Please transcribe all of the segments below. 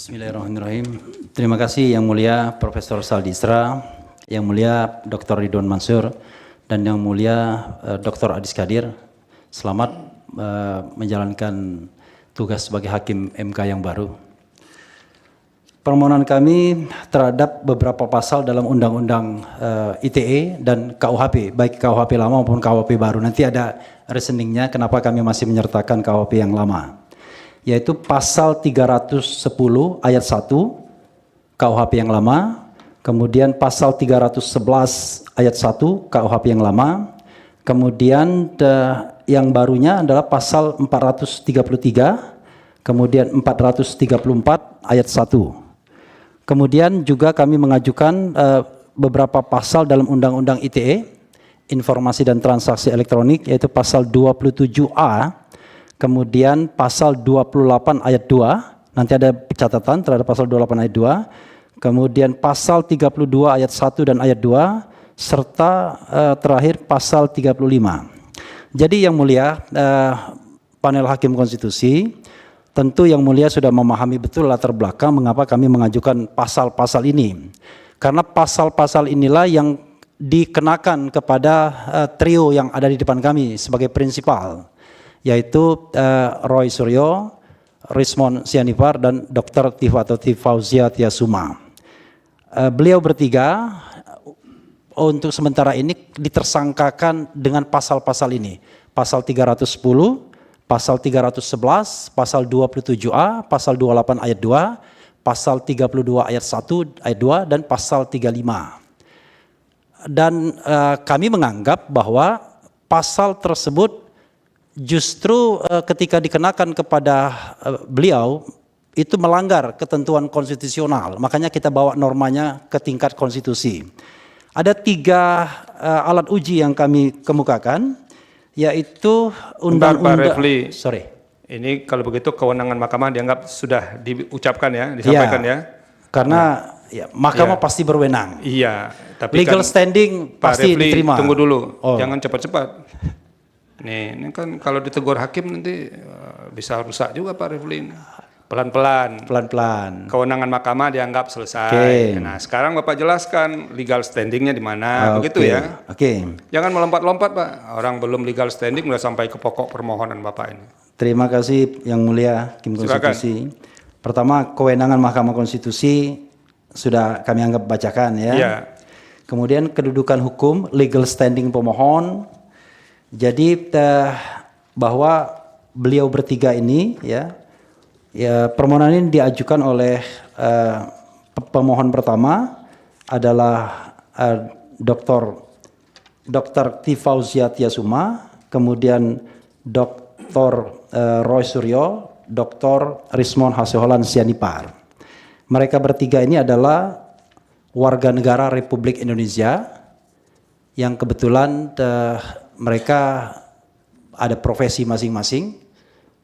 Bismillahirrahmanirrahim. Terima kasih Yang Mulia Profesor Saldisra, Yang Mulia Dr. Ridwan Mansur, dan Yang Mulia Dr. Adis Kadir. Selamat menjalankan tugas sebagai Hakim MK yang baru. Permohonan kami terhadap beberapa pasal dalam Undang-Undang ITE dan KUHP, baik KUHP lama maupun KUHP baru. Nanti ada reasoningnya kenapa kami masih menyertakan KUHP yang lama. Yaitu pasal 310 ayat 1 KUHP yang lama, kemudian pasal 311 ayat 1 KUHP yang lama, kemudian yang barunya adalah pasal 433, kemudian 434 ayat 1. Kemudian juga kami mengajukan beberapa pasal dalam Undang-Undang ITE, Informasi dan Transaksi Elektronik, yaitu pasal 27A, kemudian pasal 28 ayat 2, nanti ada catatan terhadap pasal 28 ayat 2, kemudian pasal 32 ayat 1 dan ayat 2, serta terakhir pasal 35. Jadi Yang Mulia, panel Hakim Konstitusi, tentu Yang Mulia sudah memahami betul latar belakang mengapa kami mengajukan pasal-pasal ini. Karena pasal-pasal inilah yang dikenakan kepada trio yang ada di depan kami sebagai prinsipal, yaitu Roy Suryo, Rismon Sianipar, dan Dr. Tifauzia Tiasuma. Beliau bertiga untuk sementara ini ditersangkakan dengan pasal-pasal ini. Pasal 310, pasal 311, pasal 27A, pasal 28 ayat 2, pasal 32 ayat 1 ayat 2, dan pasal 35. Dan kami menganggap bahwa pasal tersebut justru ketika dikenakan kepada beliau itu melanggar ketentuan konstitusional, makanya kita bawa normanya ke tingkat konstitusi. Ada 3 alat uji yang kami kemukakan, yaitu undang-undang. Sorry. Ini kalau begitu kewenangan mahkamah dianggap sudah diucapkan ya, disampaikan ya. Karena ya, mahkamah pasti berwenang. Iya, tapi legal kan, standing Pak pasti Refli, diterima. Tunggu dulu, jangan cepat-cepat. Ini kan kalau ditegur hakim nanti bisa rusak juga Pak Refli. Pelan-pelan. Pelan-pelan. Kewenangan mahkamah dianggap selesai. Okay. Nah sekarang Bapak jelaskan legal standingnya di mana, begitu ya. Oke. Jangan melompat-lompat Pak. Orang belum legal standing udah sampai ke pokok permohonan Bapak ini. Terima kasih Yang Mulia Hakim Konstitusi. Pertama, kewenangan Mahkamah Konstitusi sudah kami anggap bacakan ya. Iya. Kemudian kedudukan hukum, legal standing pemohon. Jadi bahwa beliau bertiga ini ya permohonan ini diajukan oleh pemohon pertama adalah Dr. Tifauzia Tiasuma, kemudian Dr. Roy Suryo, Dr. Rismon Haseholan Sianipar. Mereka bertiga ini adalah warga negara Republik Indonesia yang kebetulan mereka ada profesi masing-masing.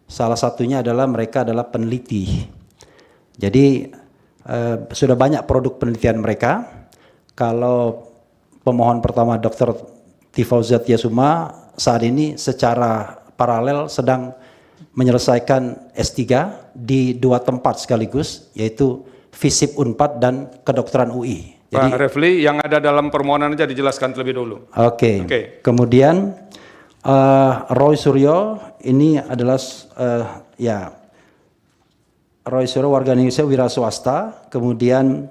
Salah satunya adalah mereka adalah peneliti. Jadi sudah banyak produk penelitian mereka. Kalau pemohon pertama Dr. Tifauzia Tiasuma saat ini secara paralel sedang menyelesaikan S3 di 2 tempat sekaligus, yaitu FISIP Unpad dan kedokteran UI. Jadi, Pak Refli, yang ada dalam permohonan aja dijelaskan terlebih dulu. Oke. Kemudian Roy Suryo ini adalah Roy Suryo warga Indonesia wira swasta, kemudian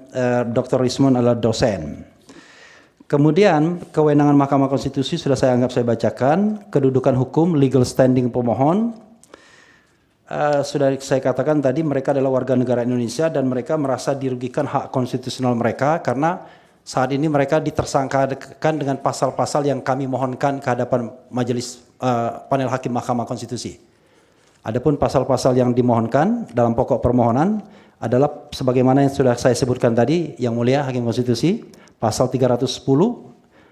Dr. Rismon adalah dosen. Kemudian kewenangan Mahkamah Konstitusi sudah saya bacakan, kedudukan hukum, legal standing pemohon. Sudah saya katakan tadi mereka adalah warga negara Indonesia dan mereka merasa dirugikan hak konstitusional mereka karena saat ini mereka ditersangkakan dengan pasal-pasal yang kami mohonkan ke hadapan majelis panel hakim Mahkamah Konstitusi. Adapun pasal-pasal yang dimohonkan dalam pokok permohonan adalah sebagaimana yang sudah saya sebutkan tadi, Yang Mulia Hakim Konstitusi, pasal 310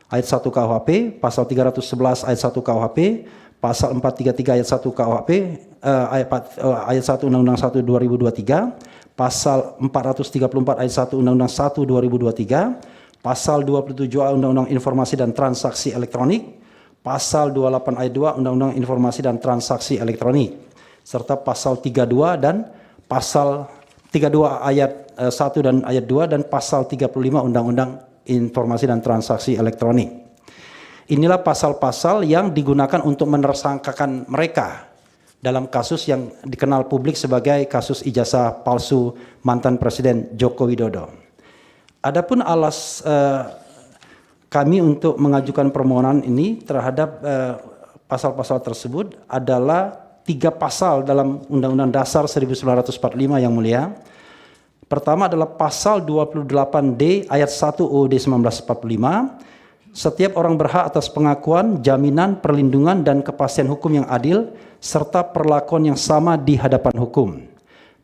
ayat 1 KUHP, pasal 311 ayat 1 KUHP, pasal 433 ayat 1 KUHP, ayat 1 Undang-Undang 1 2023, pasal 434 ayat 1 Undang-Undang 1 2023, pasal 27A Undang-Undang Informasi dan Transaksi Elektronik, pasal 28 ayat 2 Undang-Undang Informasi dan Transaksi Elektronik, serta pasal 32 dan pasal 32 ayat 1 dan ayat 2 dan pasal 35 Undang-Undang Informasi dan Transaksi Elektronik. Inilah pasal-pasal yang digunakan untuk menersangkakan mereka dalam kasus yang dikenal publik sebagai kasus ijazah palsu mantan Presiden Joko Widodo. Adapun kami untuk mengajukan permohonan ini terhadap pasal-pasal tersebut adalah 3 pasal dalam Undang-Undang Dasar 1945 yang mulia. Pertama adalah pasal 28D ayat 1 UUD 1945. Setiap orang berhak atas pengakuan, jaminan, perlindungan, dan kepastian hukum yang adil, serta perlakuan yang sama di hadapan hukum.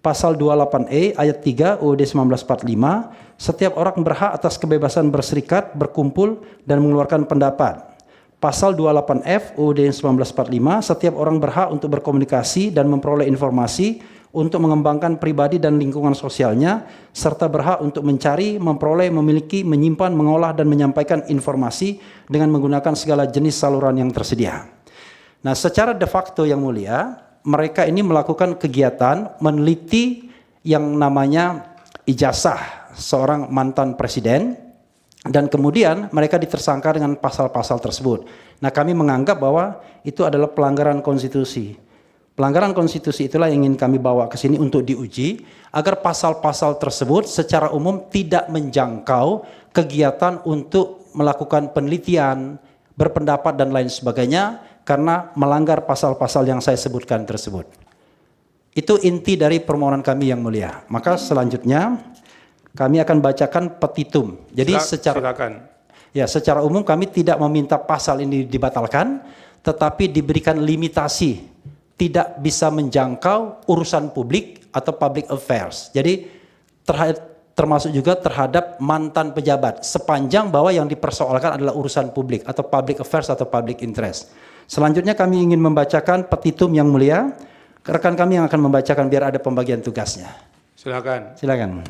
Pasal 28E ayat 3 UUD 1945, setiap orang berhak atas kebebasan berserikat, berkumpul, dan mengeluarkan pendapat. Pasal 28F UUD 1945, setiap orang berhak untuk berkomunikasi dan memperoleh informasi untuk mengembangkan pribadi dan lingkungan sosialnya, serta berhak untuk mencari, memperoleh, memiliki, menyimpan, mengolah, dan menyampaikan informasi dengan menggunakan segala jenis saluran yang tersedia. Nah, secara de facto yang mulia, mereka ini melakukan kegiatan meneliti yang namanya ijazah seorang mantan presiden, dan kemudian mereka ditersangka dengan pasal-pasal tersebut. Nah, kami menganggap bahwa itu adalah pelanggaran konstitusi. Pelanggaran konstitusi itulah yang ingin kami bawa ke sini untuk diuji, agar pasal-pasal tersebut secara umum tidak menjangkau kegiatan untuk melakukan penelitian, berpendapat, dan lain sebagainya, karena melanggar pasal-pasal yang saya sebutkan tersebut. Itu inti dari permohonan kami yang mulia. Maka selanjutnya kami akan bacakan petitum. Jadi secara umum kami tidak meminta pasal ini dibatalkan, tetapi diberikan limitasi, tidak bisa menjangkau urusan publik atau public affairs. Jadi termasuk juga terhadap mantan pejabat, sepanjang bahwa yang dipersoalkan adalah urusan publik atau public affairs atau public interest. Selanjutnya kami ingin membacakan petitum yang mulia. Rekan kami yang akan membacakan biar ada pembagian tugasnya. Silakan. Silakan.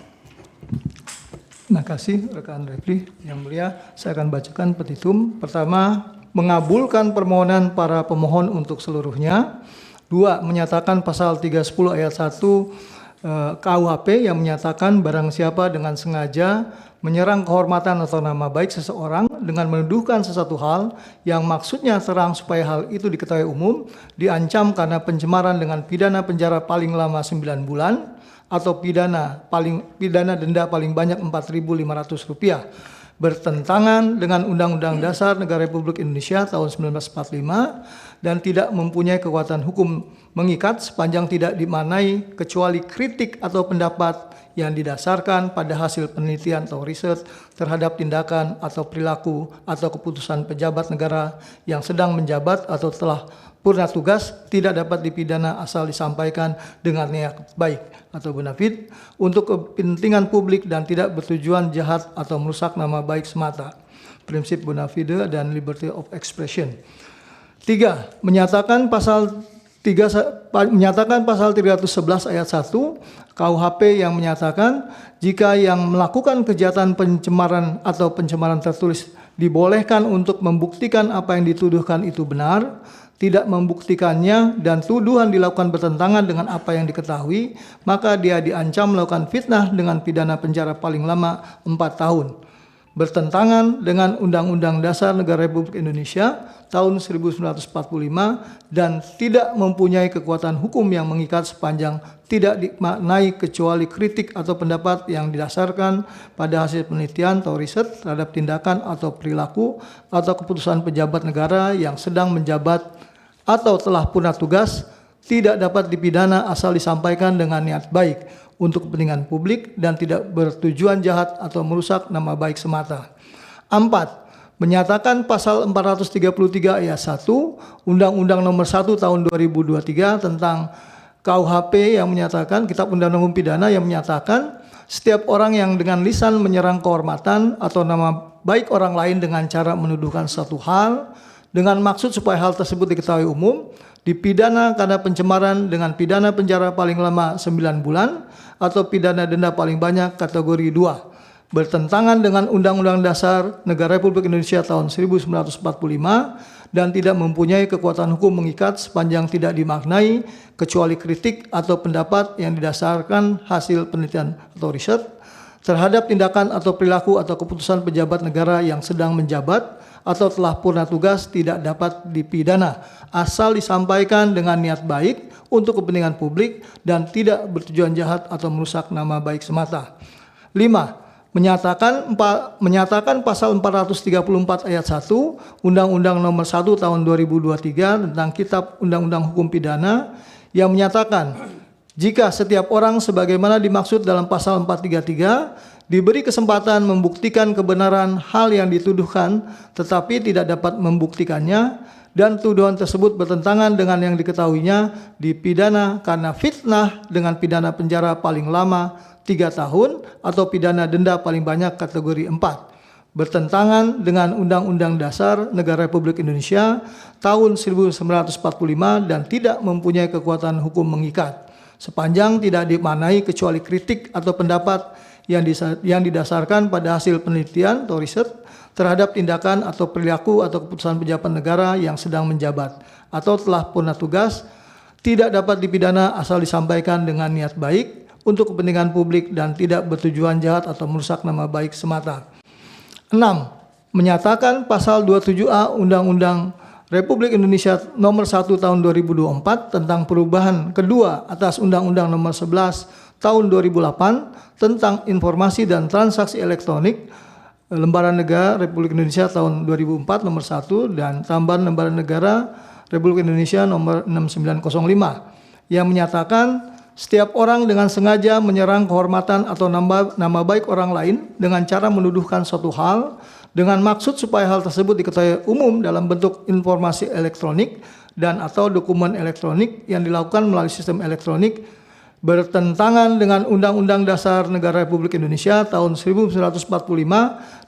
Terima kasih rekan Refli yang mulia. Saya akan bacakan petitum. Pertama, mengabulkan permohonan para pemohon untuk seluruhnya. 2, menyatakan pasal 310 ayat 1 KUHP yang menyatakan barang siapa dengan sengaja menyerang kehormatan atau nama baik seseorang dengan menuduhkan sesuatu hal yang maksudnya terang supaya hal itu diketahui umum, diancam karena pencemaran dengan pidana penjara paling lama 9 bulan atau pidana denda paling banyak Rp4.500, bertentangan dengan Undang-Undang Dasar Negara Republik Indonesia tahun 1945 dan tidak mempunyai kekuatan hukum mengikat sepanjang tidak dimaknai kecuali kritik atau pendapat yang didasarkan pada hasil penelitian atau riset terhadap tindakan atau perilaku atau keputusan pejabat negara yang sedang menjabat atau telah purna tugas, tidak dapat dipidana asal disampaikan dengan niat baik atau bonafide untuk kepentingan publik dan tidak bertujuan jahat atau merusak nama baik semata. Prinsip bonafide dan liberty of expression. 3, menyatakan pasal 311 ayat 1 KUHP yang menyatakan jika yang melakukan kejahatan pencemaran atau pencemaran tertulis dibolehkan untuk membuktikan apa yang dituduhkan itu benar, tidak membuktikannya dan tuduhan dilakukan bertentangan dengan apa yang diketahui, maka dia diancam melakukan fitnah dengan pidana penjara paling lama 4 tahun. Bertentangan dengan Undang-Undang Dasar Negara Republik Indonesia tahun 1945 dan tidak mempunyai kekuatan hukum yang mengikat sepanjang tidak dimaknai kecuali kritik atau pendapat yang didasarkan pada hasil penelitian atau riset terhadap tindakan atau perilaku atau keputusan pejabat negara yang sedang menjabat atau telah purna tugas, tidak dapat dipidana asal disampaikan dengan niat baik untuk kepentingan publik dan tidak bertujuan jahat atau merusak nama baik semata. 4, menyatakan pasal 433 ayat 1 Undang-Undang Nomor 1 Tahun 2023 tentang KUHP yang menyatakan, Kitab Undang-Undang Hukum Pidana yang menyatakan setiap orang yang dengan lisan menyerang kehormatan atau nama baik orang lain dengan cara menuduhkan suatu hal dengan maksud supaya hal tersebut diketahui umum, dipidana karena pencemaran dengan pidana penjara paling lama 9 bulan atau pidana denda paling banyak kategori 2, bertentangan dengan Undang-Undang Dasar Negara Republik Indonesia tahun 1945 dan tidak mempunyai kekuatan hukum mengikat sepanjang tidak dimaknai kecuali kritik atau pendapat yang didasarkan hasil penelitian atau riset terhadap tindakan atau perilaku atau keputusan pejabat negara yang sedang menjabat atau telah purna tugas tidak dapat dipidana asal disampaikan dengan niat baik untuk kepentingan publik dan tidak bertujuan jahat atau merusak nama baik semata. 5. Menyatakan pasal 434 ayat 1 Undang-Undang Nomor 1 Tahun 2023 tentang Kitab Undang-Undang Hukum Pidana yang menyatakan jika setiap orang sebagaimana dimaksud dalam pasal 433 diberi kesempatan membuktikan kebenaran hal yang dituduhkan tetapi tidak dapat membuktikannya dan tuduhan tersebut bertentangan dengan yang diketahuinya dipidana karena fitnah dengan pidana penjara paling lama 3 tahun atau pidana denda paling banyak kategori 4. Bertentangan dengan Undang-Undang Dasar Negara Republik Indonesia tahun 1945 dan tidak mempunyai kekuatan hukum mengikat. Sepanjang tidak dimaknai kecuali kritik atau pendapat yang didasarkan pada hasil penelitian atau riset terhadap tindakan atau perilaku atau keputusan pejabat negara yang sedang menjabat atau telah purna tugas tidak dapat dipidana asal disampaikan dengan niat baik untuk kepentingan publik dan tidak bertujuan jahat atau merusak nama baik semata. 6. Menyatakan pasal 27A Undang-Undang Republik Indonesia Nomor 1 Tahun 2024 tentang perubahan kedua atas Undang-Undang Nomor 11 Tahun 2008 tentang informasi dan transaksi elektronik Lembaran Negara Republik Indonesia tahun 2004 nomor 1 dan tambahan Lembaran Negara Republik Indonesia nomor 6905 yang menyatakan setiap orang dengan sengaja menyerang kehormatan atau nama baik orang lain dengan cara menuduhkan suatu hal dengan maksud supaya hal tersebut diketahui umum dalam bentuk informasi elektronik dan atau dokumen elektronik yang dilakukan melalui sistem elektronik bertentangan dengan Undang-Undang Dasar Negara Republik Indonesia tahun 1945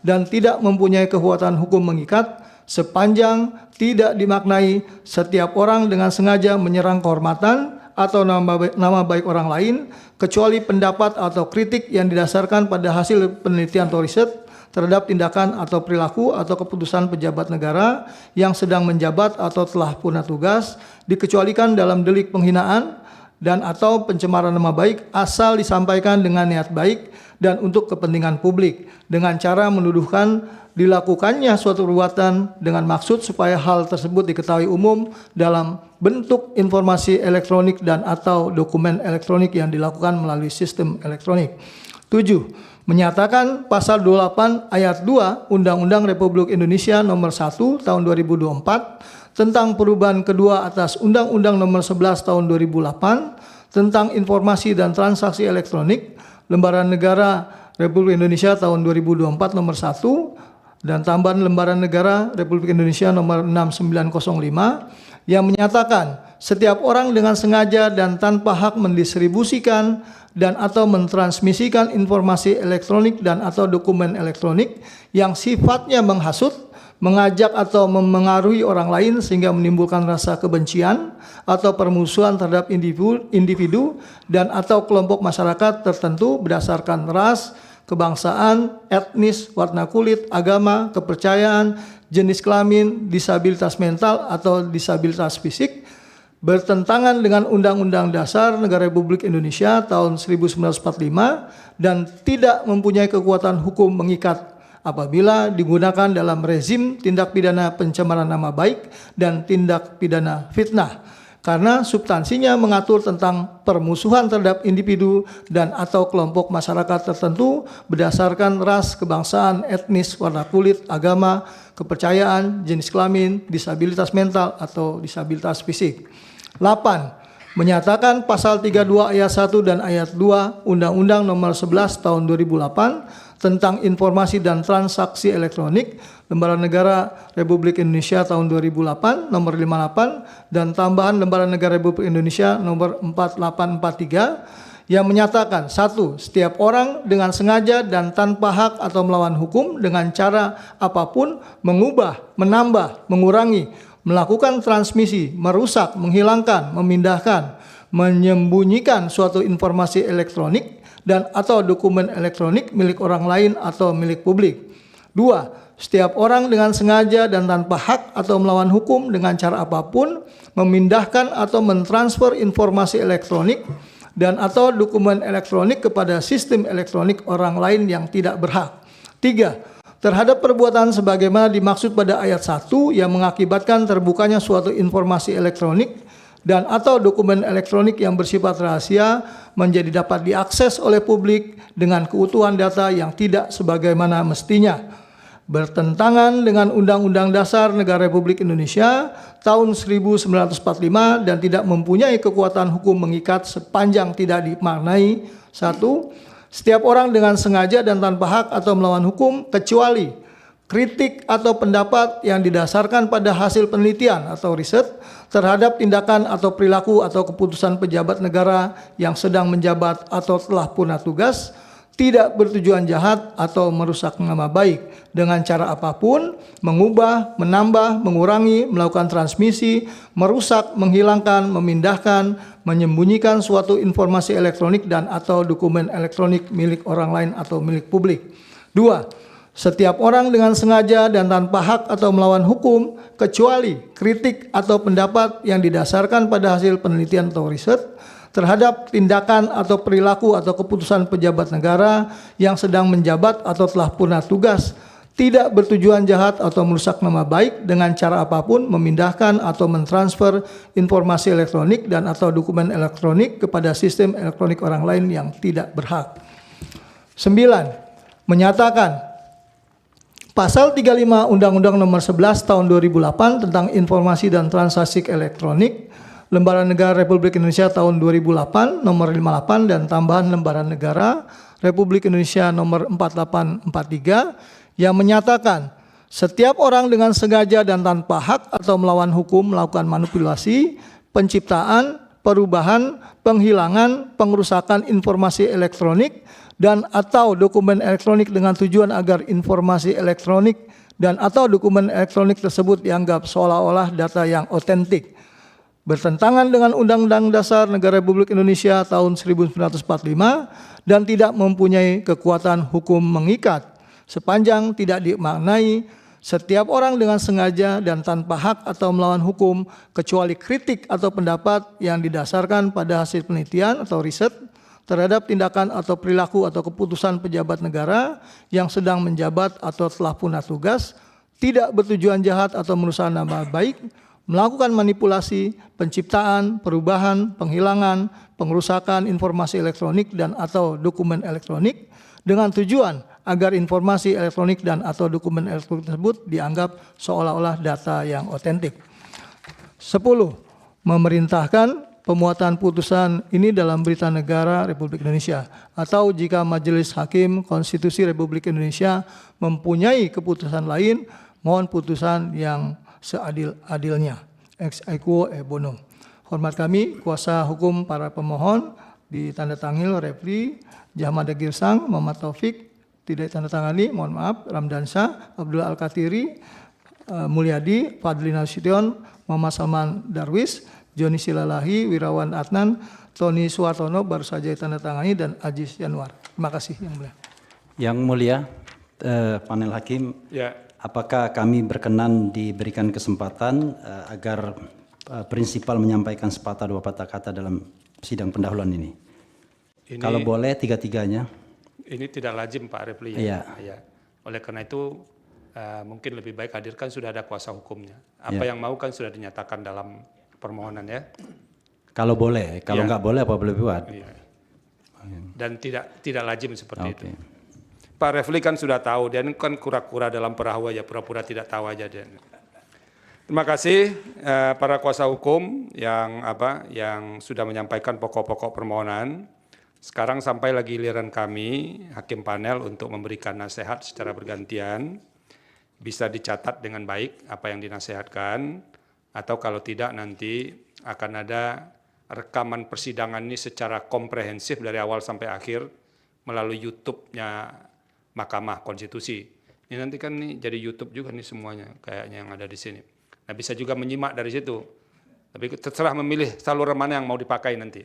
dan tidak mempunyai kekuatan hukum mengikat sepanjang tidak dimaknai setiap orang dengan sengaja menyerang kehormatan atau nama baik orang lain kecuali pendapat atau kritik yang didasarkan pada hasil penelitian atau riset terhadap tindakan atau perilaku atau keputusan pejabat negara yang sedang menjabat atau telah purna tugas dikecualikan dalam delik penghinaan dan atau pencemaran nama baik asal disampaikan dengan niat baik dan untuk kepentingan publik dengan cara menuduhkan dilakukannya suatu perbuatan dengan maksud supaya hal tersebut diketahui umum dalam bentuk informasi elektronik dan atau dokumen elektronik yang dilakukan melalui sistem elektronik. 7. Menyatakan pasal 28 ayat 2 Undang-Undang Republik Indonesia Nomor 1 Tahun 2024 tentang perubahan kedua atas Undang-Undang Nomor 11 Tahun 2008 tentang informasi dan transaksi elektronik Lembaran Negara Republik Indonesia tahun 2024 nomor 1 dan tambahan Lembaran Negara Republik Indonesia nomor 6905 yang menyatakan setiap orang dengan sengaja dan tanpa hak mendistribusikan dan atau mentransmisikan informasi elektronik dan atau dokumen elektronik yang sifatnya menghasut, mengajak atau memengaruhi orang lain sehingga menimbulkan rasa kebencian atau permusuhan terhadap individu dan atau kelompok masyarakat tertentu berdasarkan ras, kebangsaan, etnis, warna kulit, agama, kepercayaan, jenis kelamin, disabilitas mental atau disabilitas fisik bertentangan dengan Undang-Undang Dasar Negara Republik Indonesia tahun 1945 dan tidak mempunyai kekuatan hukum mengikat apabila digunakan dalam rezim tindak pidana pencemaran nama baik dan tindak pidana fitnah karena substansinya mengatur tentang permusuhan terhadap individu dan atau kelompok masyarakat tertentu berdasarkan ras, kebangsaan, etnis, warna kulit, agama, kepercayaan, jenis kelamin, disabilitas mental atau disabilitas fisik. 8. Menyatakan pasal 32 ayat 1 dan ayat 2 Undang-Undang Nomor 11 Tahun 2008 tentang informasi dan transaksi elektronik Lembaran Negara Republik Indonesia tahun 2008 nomor 58 dan tambahan Lembaran Negara Republik Indonesia nomor 4843 yang menyatakan 1. Setiap orang dengan sengaja dan tanpa hak atau melawan hukum dengan cara apapun mengubah, menambah, mengurangi, melakukan transmisi, merusak, menghilangkan, memindahkan, menyembunyikan suatu informasi elektronik dan atau dokumen elektronik milik orang lain atau milik publik. 2. Setiap orang dengan sengaja dan tanpa hak atau melawan hukum dengan cara apapun memindahkan atau mentransfer informasi elektronik dan atau dokumen elektronik kepada sistem elektronik orang lain yang tidak berhak. 3. Terhadap perbuatan sebagaimana dimaksud pada ayat 1 yang mengakibatkan terbukanya suatu informasi elektronik dan atau dokumen elektronik yang bersifat rahasia menjadi dapat diakses oleh publik dengan keutuhan data yang tidak sebagaimana mestinya, bertentangan dengan Undang-Undang Dasar Negara Republik Indonesia tahun 1945 dan tidak mempunyai kekuatan hukum mengikat sepanjang tidak dimaknai. 1. Setiap orang dengan sengaja dan tanpa hak atau melawan hukum kecuali kritik atau pendapat yang didasarkan pada hasil penelitian atau riset terhadap tindakan atau perilaku atau keputusan pejabat negara yang sedang menjabat atau telah punah tugas, tidak bertujuan jahat atau merusak nama baik dengan cara apapun, mengubah, menambah, mengurangi, melakukan transmisi, merusak, menghilangkan, memindahkan, menyembunyikan suatu informasi elektronik dan atau dokumen elektronik milik orang lain atau milik publik. 2. Setiap orang dengan sengaja dan tanpa hak atau melawan hukum, kecuali kritik atau pendapat yang didasarkan pada hasil penelitian atau riset terhadap tindakan atau perilaku atau keputusan pejabat negara yang sedang menjabat atau telah punah tugas, tidak bertujuan jahat atau merusak nama baik dengan cara apapun, memindahkan atau mentransfer informasi elektronik dan atau dokumen elektronik kepada sistem elektronik orang lain yang tidak berhak. 9. Menyatakan Pasal 35 Undang-Undang Nomor 11 Tahun 2008 tentang Informasi dan Transaksi Elektronik, Lembaran Negara Republik Indonesia tahun 2008 Nomor 58 dan tambahan Lembaran Negara Republik Indonesia Nomor 4843 yang menyatakan setiap orang dengan sengaja dan tanpa hak atau melawan hukum melakukan manipulasi, penciptaan, perubahan, penghilangan, pengerusakan informasi elektronik dan atau dokumen elektronik dengan tujuan agar informasi elektronik dan atau dokumen elektronik tersebut dianggap seolah-olah data yang otentik, bertentangan dengan Undang-Undang Dasar Negara Republik Indonesia tahun 1945 dan tidak mempunyai kekuatan hukum mengikat sepanjang tidak dimaknai setiap orang dengan sengaja dan tanpa hak atau melawan hukum kecuali kritik atau pendapat yang didasarkan pada hasil penelitian atau riset terhadap tindakan atau perilaku atau keputusan pejabat negara yang sedang menjabat atau telah punah tugas, tidak bertujuan jahat atau merusak nama baik, melakukan manipulasi, penciptaan, perubahan, penghilangan, pengerusakan informasi elektronik dan atau dokumen elektronik dengan tujuan agar informasi elektronik dan atau dokumen elektronik tersebut dianggap seolah-olah data yang otentik. 10. Memerintahkan pemuatan putusan ini dalam Berita Negara Republik Indonesia atau jika Majelis Hakim Konstitusi Republik Indonesia mempunyai keputusan lain, mohon putusan yang seadil-adilnya. Ex aequo e bono. Hormat kami, kuasa hukum para pemohon, ditandatangani Refli Jahmada Girsang, Muhammad Taufik, tidak ditandatangani, mohon maaf, Ramdan Shah, Abdullah Al-Katiri, Mulyadi, Fadli Nasution, Muhammad Salman Darwis, Joni Silalahi, Wirawan Adnan, Tony Suwartono baru saja ditandatangani dan Aziz Yanwar. Terima kasih Yang Mulia. Yang Mulia, panel hakim, ya. Apakah kami berkenan diberikan kesempatan agar prinsipal menyampaikan sepatah dua patah kata dalam sidang pendahuluan ini? Kalau boleh tiga-tiganya. Ini tidak lazim Pak Refli. Ya. Ya. Oleh karena itu mungkin lebih baik hadirkan sudah ada kuasa hukumnya. Apa yang mau kan sudah dinyatakan dalam permohonan ya. Kalau boleh, kalau nggak boleh apa boleh buat. Iya. Dan tidak lazim seperti itu. Pak Refli kan sudah tahu, dia kan kura-kura dalam perahu aja, pura-pura tidak tahu aja dia. Terima kasih para kuasa hukum yang sudah menyampaikan pokok-pokok permohonan. Sekarang sampai lagi giliran kami, hakim panel, untuk memberikan nasihat secara bergantian. Bisa dicatat dengan baik apa yang dinasehatkan, atau kalau tidak nanti akan ada rekaman persidangan ini secara komprehensif dari awal sampai akhir melalui YouTube-nya Mahkamah Konstitusi. Ini nanti kan nih jadi YouTube juga nih semuanya kayaknya yang ada di sini. Nah, bisa juga menyimak dari situ. Tapi terserah memilih saluran mana yang mau dipakai nanti.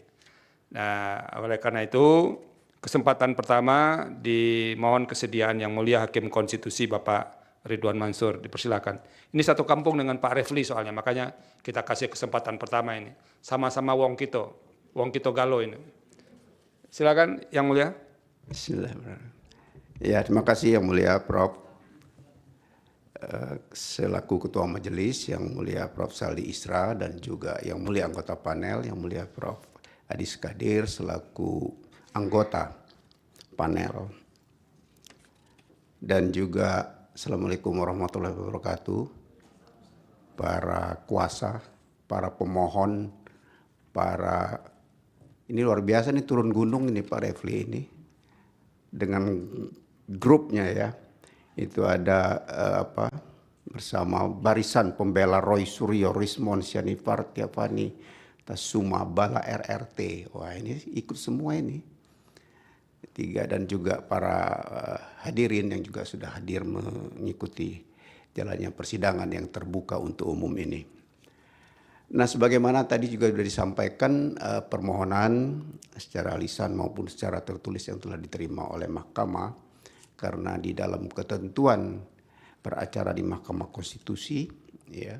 Nah, oleh karena itu Kesempatan pertama dimohon kesediaan Yang Mulia Hakim Konstitusi Bapak Ridwan Mansur, dipersilakan. Ini satu kampung dengan Pak Refli soalnya, makanya kita kasih kesempatan pertama ini. Sama-sama Wong Kito Galo ini. Silakan Yang Mulia. Bismillahirrahmanirrahim. Ya, terima kasih Yang Mulia Prof. Selaku Ketua Majelis Yang Mulia Prof. Saldi Isra dan juga Yang Mulia anggota panel Yang Mulia Prof. Adis Kadir selaku anggota panel, dan juga Assalamualaikum warahmatullahi wabarakatuh, para kuasa, para pemohon, ini luar biasa nih, turun gunung ini Pak Refli ini dengan grupnya ya. Itu ada bersama Barisan Pembela Roy Suryo, Rismon, Syanifar, Tiafani, Tasuma, Bala, RRT. Wah, ini ikut semua ini. Tiga, dan juga para hadirin yang juga sudah hadir mengikuti jalannya persidangan yang terbuka untuk umum ini. Nah, sebagaimana tadi juga sudah disampaikan, permohonan secara lisan maupun secara tertulis yang telah diterima oleh Mahkamah, karena di dalam ketentuan beracara di Mahkamah Konstitusi, ya,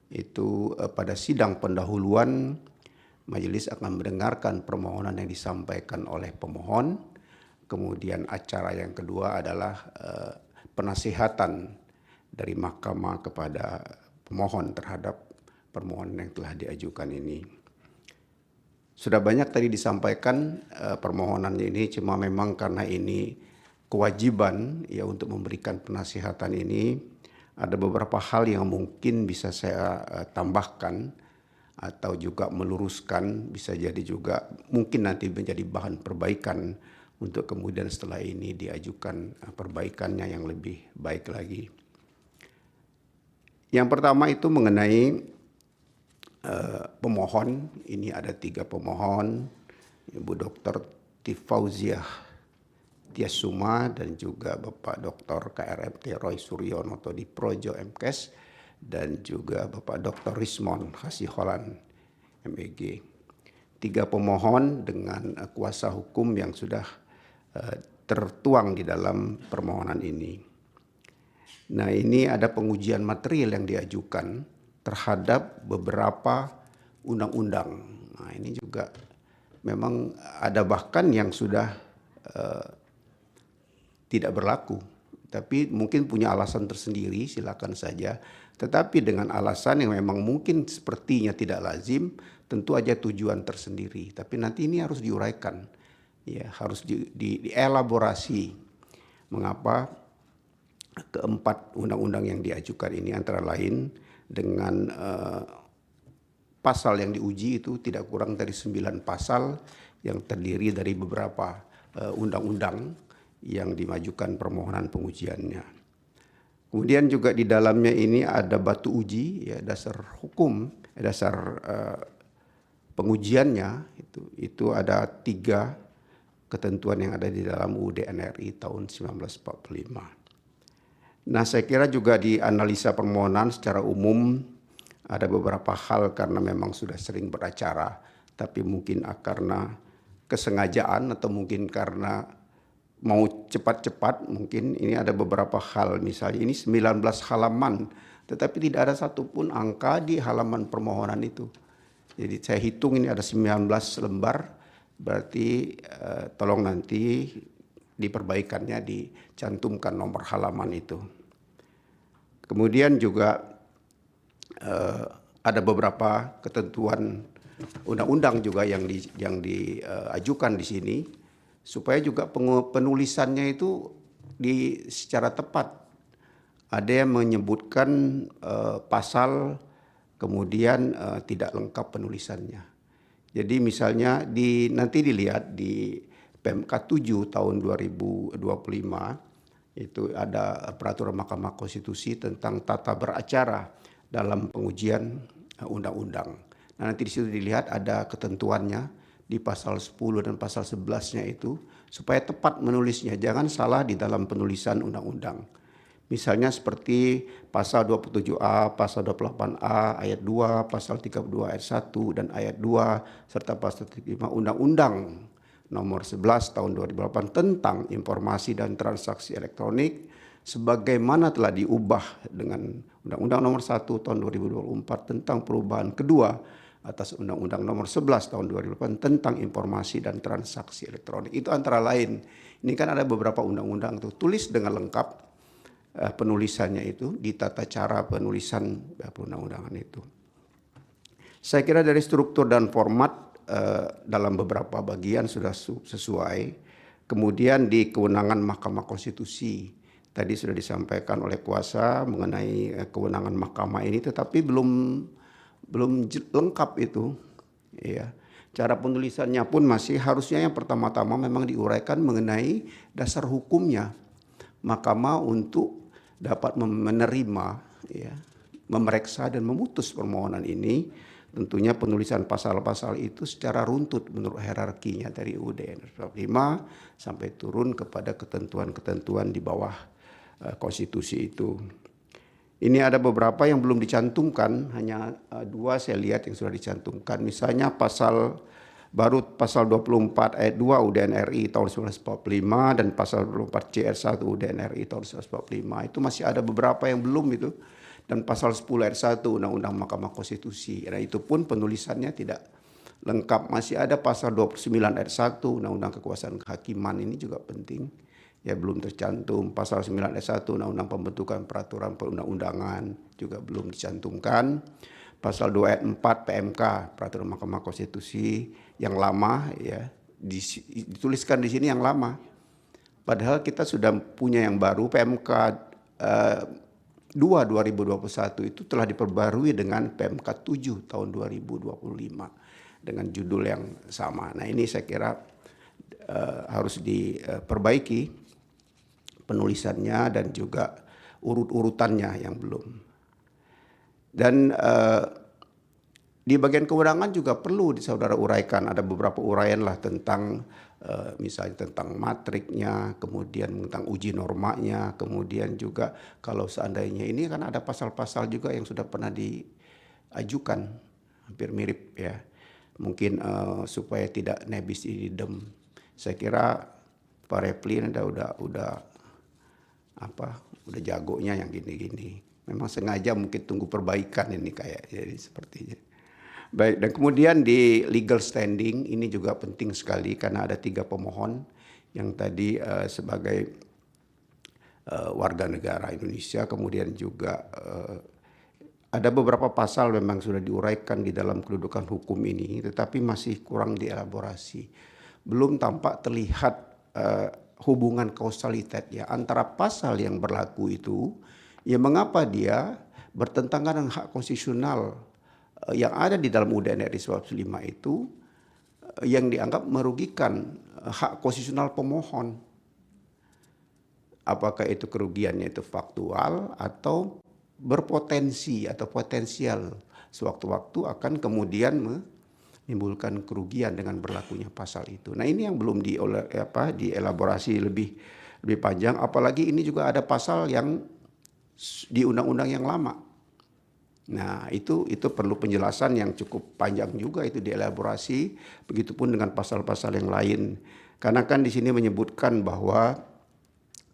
itu pada sidang pendahuluan majelis akan mendengarkan permohonan yang disampaikan oleh pemohon. Kemudian acara yang kedua adalah penasihatan dari Mahkamah kepada pemohon terhadap permohonan yang telah diajukan ini. Sudah banyak tadi disampaikan permohonan ini, cuma memang karena ini kewajiban ya untuk memberikan penasihatan ini, ada beberapa hal yang mungkin bisa saya tambahkan atau juga meluruskan, bisa jadi juga mungkin nanti menjadi bahan perbaikan untuk kemudian setelah ini diajukan perbaikannya yang lebih baik lagi. Yang pertama itu mengenai pemohon. Ini ada 3 pemohon, Ibu Dr. Tifauziah Tiasuma dan juga Bapak Dr. KRMT Roy Suryono di Projo MKes dan juga Bapak Dr. Rismon Hasiholan MEG. 3 pemohon dengan kuasa hukum yang sudah tertuang di dalam permohonan ini. Nah, ini ada pengujian material yang diajukan terhadap beberapa undang-undang. Nah, ini juga memang ada bahkan yang sudah tidak berlaku, tapi mungkin punya alasan tersendiri, silakan saja. Tetapi dengan alasan yang memang mungkin sepertinya tidak lazim, tentu aja tujuan tersendiri. Tapi nanti ini harus diuraikan, ya, harus dielaborasi mengapa keempat undang-undang yang diajukan ini antara lain dengan pasal yang diuji itu tidak kurang dari 9 pasal yang terdiri dari beberapa undang-undang yang dimajukan permohonan pengujiannya. Kemudian juga di dalamnya ini ada batu uji, ya, dasar hukum, dasar pengujiannya itu ada 3 ketentuan yang ada di dalam UUD NRI tahun 1945. Nah, saya kira juga di analisa permohonan secara umum ada beberapa hal karena memang sudah sering beracara, tapi mungkin karena kesengajaan atau mungkin karena mau cepat-cepat, mungkin ini ada beberapa hal. Misalnya ini 19 halaman, tetapi tidak ada satupun angka di halaman permohonan itu. Jadi saya hitung ini ada 19 lembar, berarti tolong nanti diperbaikannya, dicantumkan nomor halaman itu. Kemudian juga ada beberapa ketentuan undang-undang juga yang diajukan di sini, supaya juga penulisannya itu secara tepat. Ada yang menyebutkan pasal, kemudian tidak lengkap penulisannya. Jadi misalnya nanti dilihat di PMK 7 tahun 2025, itu ada peraturan Mahkamah Konstitusi tentang tata beracara dalam pengujian undang-undang. Nah, nanti di situ dilihat ada ketentuannya di pasal 10 dan pasal 11-nya itu, supaya tepat menulisnya, jangan salah di dalam penulisan undang-undang. Misalnya seperti pasal 27A, pasal 28A, ayat 2, pasal 32 ayat 1 dan ayat 2, serta pasal 35 Undang-Undang nomor 11 tahun 2008 tentang informasi dan transaksi elektronik sebagaimana telah diubah dengan Undang-Undang nomor 1 tahun 2024 tentang perubahan kedua atas Undang-Undang nomor 11 tahun 2008 tentang informasi dan transaksi elektronik. Itu antara lain. Ini kan ada beberapa undang-undang tuh, tulis dengan lengkap penulisannya itu di tata cara penulisan perundang-undangan itu. Saya kira dari struktur dan format dalam beberapa bagian sudah sesuai. Kemudian di kewenangan Mahkamah Konstitusi tadi sudah disampaikan oleh kuasa mengenai kewenangan mahkamah ini, tetapi belum lengkap itu. Ya, cara penulisannya pun masih harusnya yang pertama-tama memang diuraikan mengenai dasar hukumnya mahkamah untuk dapat menerima, ya, memeriksa dan memutus permohonan ini. Tentunya penulisan pasal-pasal itu secara runtut menurut hierarkinya dari UUD 45 sampai turun kepada ketentuan-ketentuan di bawah konstitusi itu. Ini ada beberapa yang belum dicantumkan, hanya 2 saya lihat yang sudah dicantumkan. Misalnya pasal 24 ayat 2 UUD RI tahun 1945 dan pasal 24 CR1 UUD RI tahun 1945. Itu masih ada beberapa yang belum itu. Dan pasal 10 ayat 1 Undang-Undang Mahkamah Konstitusi. Nah, itu pun penulisannya tidak lengkap. Masih ada pasal 29 ayat 1 Undang-Undang Kekuasaan Kehakiman, ini juga penting. Ya, belum tercantum. Pasal 9 ayat 1 Undang-Undang Pembentukan Peraturan Perundang-undangan juga belum dicantumkan. Pasal 2 ayat 4 PMK Peraturan Mahkamah Konstitusi yang lama, ya, dituliskan di sini yang lama. Padahal kita sudah punya yang baru, PMK 2 2021 itu telah diperbarui dengan PMK 7 tahun 2025 dengan judul yang sama. Nah, ini saya kira harus diperbaiki penulisannya dan juga urut-urutannya yang belum. Dan di bagian kewenangan juga perlu saudara uraikan, ada beberapa uraian lah tentang misalnya tentang matriknya, kemudian tentang uji normanya, kemudian juga kalau seandainya ini kan ada pasal-pasal juga yang sudah pernah diajukan, hampir mirip ya, mungkin supaya tidak nebis idem. Saya kira Pak Refli udah jagonya yang gini-gini. Memang sengaja mungkin tunggu perbaikan ini kayak jadi sepertinya. Baik, dan kemudian di legal standing ini juga penting sekali karena ada 3 pemohon yang tadi sebagai warga negara Indonesia, kemudian juga ada beberapa pasal memang sudah diuraikan di dalam kedudukan hukum ini, tetapi masih kurang dielaborasi. Belum tampak terlihat hubungan kausalitas ya antara pasal yang berlaku itu, ya mengapa dia bertentangan dengan hak konstitusional yang ada di dalam UUD RI 1945 itu yang dianggap merugikan hak konstitusional pemohon. Apakah itu kerugiannya itu faktual atau berpotensi atau potensial sewaktu-waktu akan kemudian menimbulkan kerugian dengan berlakunya pasal itu. Nah, ini yang belum dielaborasi lebih panjang, apalagi ini juga ada pasal yang di undang-undang yang lama. Nah, itu perlu penjelasan yang cukup panjang juga itu dielaborasi, begitupun dengan pasal-pasal yang lain. Karena kan di sini menyebutkan bahwa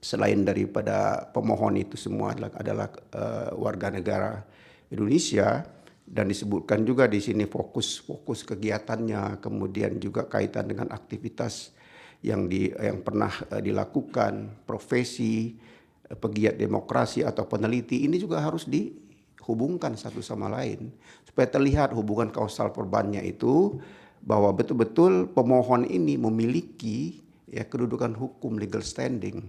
selain daripada pemohon itu semua adalah warga negara Indonesia, dan disebutkan juga di sini fokus kegiatannya, kemudian juga kaitan dengan aktivitas yang pernah dilakukan, profesi, pegiat demokrasi atau peneliti, ini juga harus dihubungkan satu sama lain supaya terlihat hubungan kausal perbannya itu bahwa betul-betul pemohon ini memiliki ya kedudukan hukum legal standing,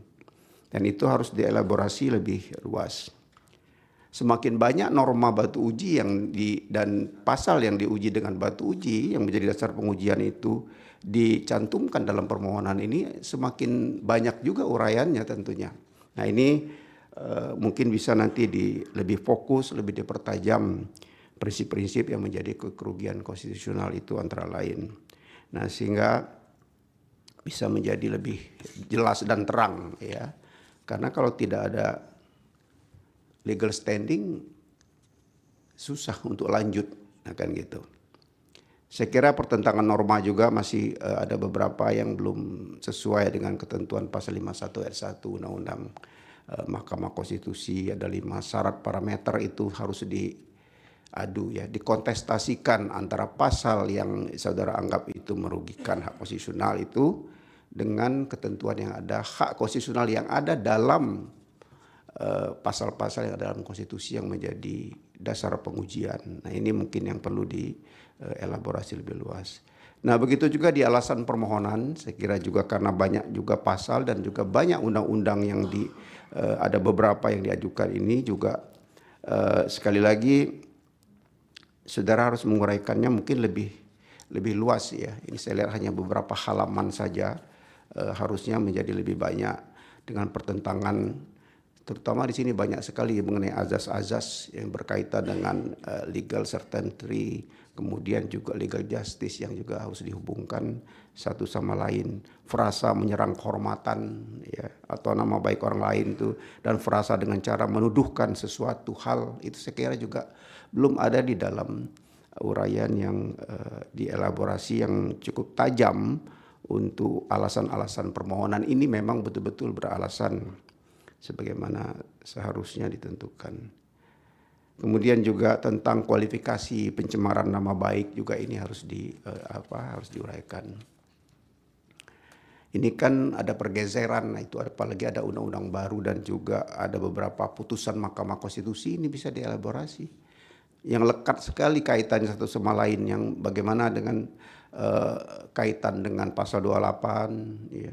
dan itu harus dielaborasi lebih luas. Semakin banyak norma batu uji dan pasal yang diuji dengan batu uji yang menjadi dasar pengujian itu dicantumkan dalam permohonan ini, semakin banyak juga uraiannya tentunya. Nah, ini mungkin bisa nanti lebih fokus, lebih dipertajam prinsip-prinsip yang menjadi kerugian konstitusional itu antara lain. Nah, sehingga bisa menjadi lebih jelas dan terang ya. Karena kalau tidak ada legal standing susah untuk lanjut, kan gitu. Saya kira pertentangan norma juga masih ada beberapa yang belum sesuai dengan ketentuan pasal 51 ayat 1 Undang-Undang Mahkamah Konstitusi. Ada 5 syarat parameter itu harus diadu ya, dikontestasikan antara pasal yang saudara anggap itu merugikan hak konstitusional itu dengan ketentuan yang ada, hak konstitusional yang ada dalam pasal-pasal yang ada dalam konstitusi yang menjadi dasar pengujian. Nah, ini mungkin yang perlu dielaborasi lebih luas. Nah, begitu juga di alasan permohonan, saya kira juga karena banyak juga pasal dan juga banyak undang-undang yang ada beberapa yang diajukan ini juga sekali lagi saudara harus menguraikannya mungkin lebih luas ya. Ini saya lihat hanya beberapa halaman saja, harusnya menjadi lebih banyak dengan pertentangan. Terutama di sini banyak sekali mengenai azas-azas yang berkaitan dengan legal certainty, kemudian juga legal justice yang juga harus dihubungkan satu sama lain. Frasa menyerang kehormatan ya, atau nama baik orang lain itu, dan frasa dengan cara menuduhkan sesuatu hal, itu saya kira juga belum ada di dalam uraian yang dielaborasi yang cukup tajam untuk alasan-alasan permohonan ini memang betul-betul beralasan sebagaimana seharusnya ditentukan. Kemudian juga tentang kualifikasi pencemaran nama baik juga ini harus diuraikan. Ini kan ada pergeseran, nah itu apalagi ada undang-undang baru dan juga ada beberapa putusan Mahkamah Konstitusi, ini bisa dielaborasi. Yang lekat sekali kaitannya satu sama lain, yang bagaimana dengan kaitan dengan pasal 28 ya,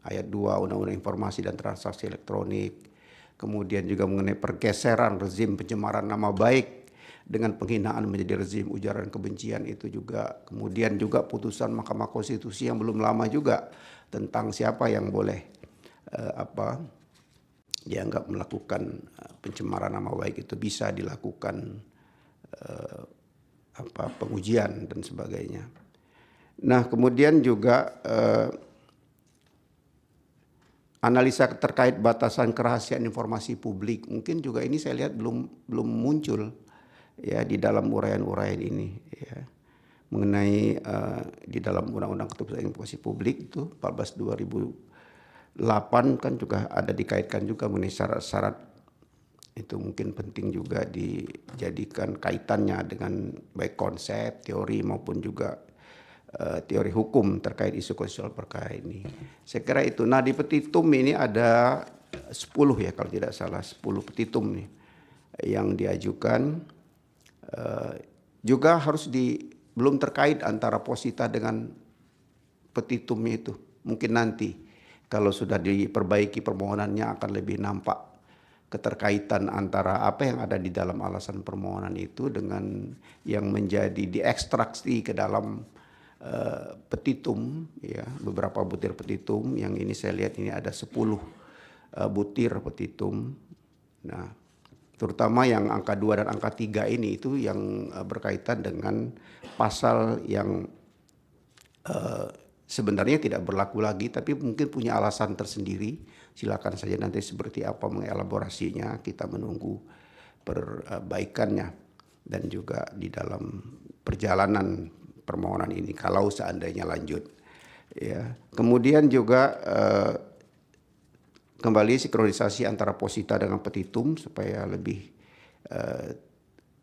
ayat 2 Undang-Undang Informasi dan Transaksi Elektronik, kemudian juga mengenai pergeseran rezim pencemaran nama baik dengan penghinaan menjadi rezim ujaran kebencian itu juga, kemudian juga putusan Mahkamah Konstitusi yang belum lama juga tentang siapa yang boleh dianggap melakukan pencemaran nama baik itu bisa dilakukan pengujian dan sebagainya. Nah, kemudian juga analisa terkait batasan kerahasiaan informasi publik, mungkin juga ini saya lihat belum muncul ya di dalam uraian-uraian ini ya. Mengenai di dalam Undang-Undang Keterbukaan Informasi Publik itu 14/2008 kan juga ada dikaitkan juga mengenai syarat-syarat, itu mungkin penting juga dijadikan kaitannya dengan baik konsep, teori maupun juga teori hukum terkait isu konstitusional perkara ini. Saya kira itu. Nah, di petitum ini ada 10 ya kalau tidak salah, 10 petitum nih yang diajukan. Juga harus belum terkait antara posita dengan petitumnya itu. Mungkin nanti kalau sudah diperbaiki permohonannya akan lebih nampak keterkaitan antara apa yang ada di dalam alasan permohonan itu dengan yang menjadi diekstraksi ke dalam petitum ya, beberapa butir petitum. Yang ini saya lihat ini ada 10 butir petitum. Nah, terutama yang angka 2 dan angka 3 ini itu yang berkaitan dengan pasal yang sebenarnya tidak berlaku lagi tapi mungkin punya alasan tersendiri. Silakan saja nanti seperti apa mengelaborasinya, kita menunggu perbaikannya dan juga di dalam perjalanan permohonan ini kalau seandainya lanjut ya. Kemudian juga kembali sinkronisasi antara posita dengan petitum supaya lebih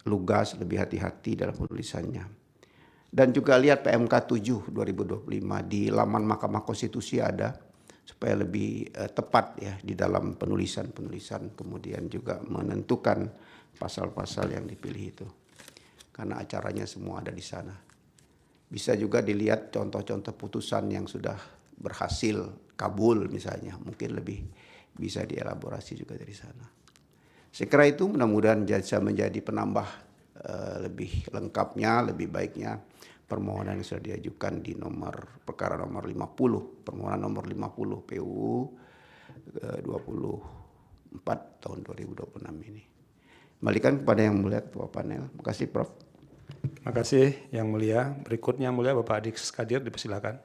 lugas, lebih hati-hati dalam penulisannya. Dan juga lihat PMK 7 2025 di laman Mahkamah Konstitusi ada supaya lebih tepat ya di dalam penulisan-penulisan, kemudian juga menentukan pasal-pasal yang dipilih itu. Karena acaranya semua ada di sana. Bisa juga dilihat contoh-contoh putusan yang sudah berhasil kabul misalnya, mungkin lebih bisa dielaborasi juga dari sana. Saya kira itu mudah-mudahan bisa menjadi penambah lebih lengkapnya, lebih baiknya permohonan yang sudah diajukan di perkara nomor 50, permohonan nomor 50 PUU 24 tahun 2026 ini. Kembalikan kepada Yang Mulia Ketua Panel. Terima kasih Prof. Terima kasih Yang Mulia. Berikutnya Yang Mulia Bapak Adik Skadir, dipersilakan.